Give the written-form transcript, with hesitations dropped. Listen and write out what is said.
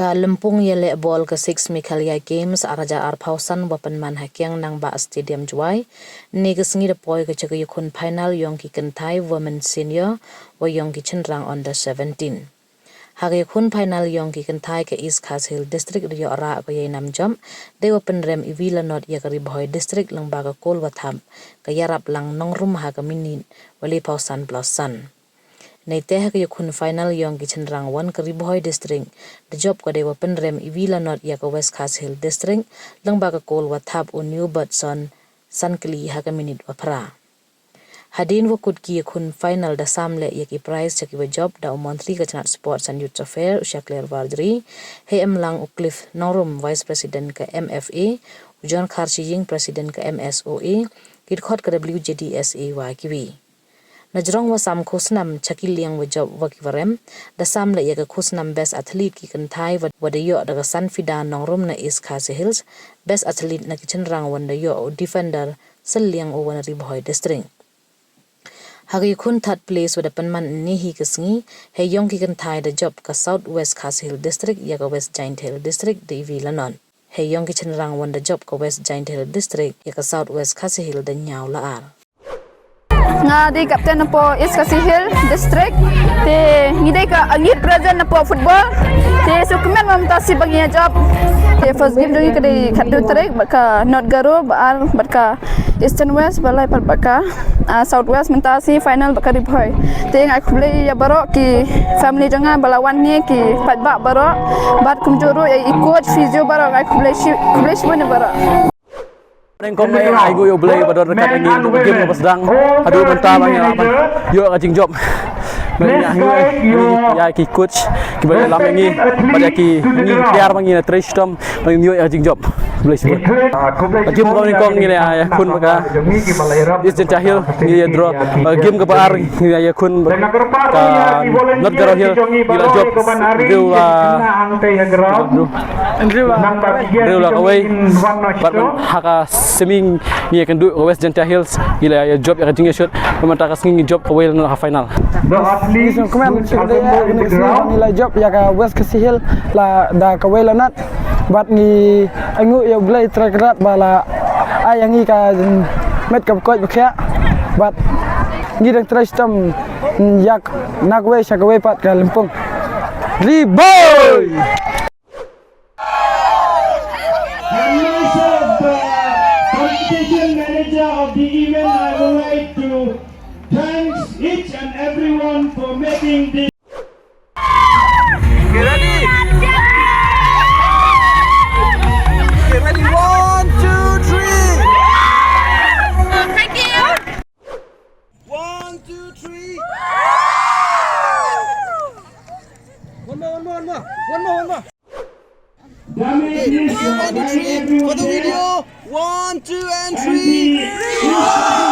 Ka lempung yalehbol ke 6 Meghalaya Games araja arpausan wapan man hakyang nang ba stadium juai ni ke sengi deploy ke cek yukun final yong ki kentai women senior wa yong ki cenrang under 17 hari yukun final yong ki kentai ke East Khasi district rio ara ko ye nam jam de wapan rem ivila not ya ke Ri-Bhoi district lang ba ka kol watham ke yarap lang nongrum ha ke minin wali pausan plusan Nei teh ke yukun final yong ki cenrang wan ke Ri-Bhoi district the job ko dewa penrem ivila not ya ke West Khasi district lang ba ka kol wathap o new birdson sankli ha ke minit wapra hadin wakut ki yukun final da samle ya ki prize chaki wa job da monthly ke chanat sports and youth affair ushakler wardri he emlang uklif norum vice president ke MFA John Khasi ying president ke MSOA kit khot ke WJDSA wa kiwi Najrong wasam khusnam chakil yang wajab wakivarem da samle ya ke khusnam best athlete ki kentai wada yo daga sanfida nongrum na East Khasi Hills best athlete na kitchen rang wanda yo defender seliang o wana Ri-Bhoi district Hagi kun third place wada penman ni hi kesngi he yong ki kentai da job ka South West Khasi Hill district ya ka West Giant Hill district de Vilanon he yong kitchen rang wanda job ka West Giant Hill district ya ka South West Khasi Hill da nyaw la ar nga di kapten po East Khasi Hill district te ngidai ka angit present po football te sukmen mamtasi bagi job te first game dungi kadi khadu trek baka not garo bar baka Eastern West balai par baka South West mentasi final baka Ri-Bhoi te ngai khule ya baro ki family janga balawan ni ki patba baro bat kumjuru ya coach physio baro ngai khule shi baro Neng kom mai ai go yo blay bador dekat ini game apa sedang adu mentah bang ya yo kajing job ya ki coach ki balik lam ini pada ki ni piar bang ini tristom bang yo kajing job boleh sih game kau ni kong ni ya kun maka is jahil ni draw game ke bar ni ya kun ka not garahil gila job reula kawai haka seming ni akan duduk ke West Giant Hills gila ya job yang tinggi shoot memantau kasing job ke well na final kemen nilai job ya ke West Khasi Hill la da ke well nat bat ni angu ya blay track rat bala ayang ni ka met ka coach bakya bat ni dang tristam yak nakwe shakwe pat ka lempung Ri-Bhoi Manager of the event, I would like to thank each and everyone for making this. Get ready! Get ready! 1, 2, 3! thank you 1, 2, 3! One more. Damage, For the video, 1, 2, and 3. Hello.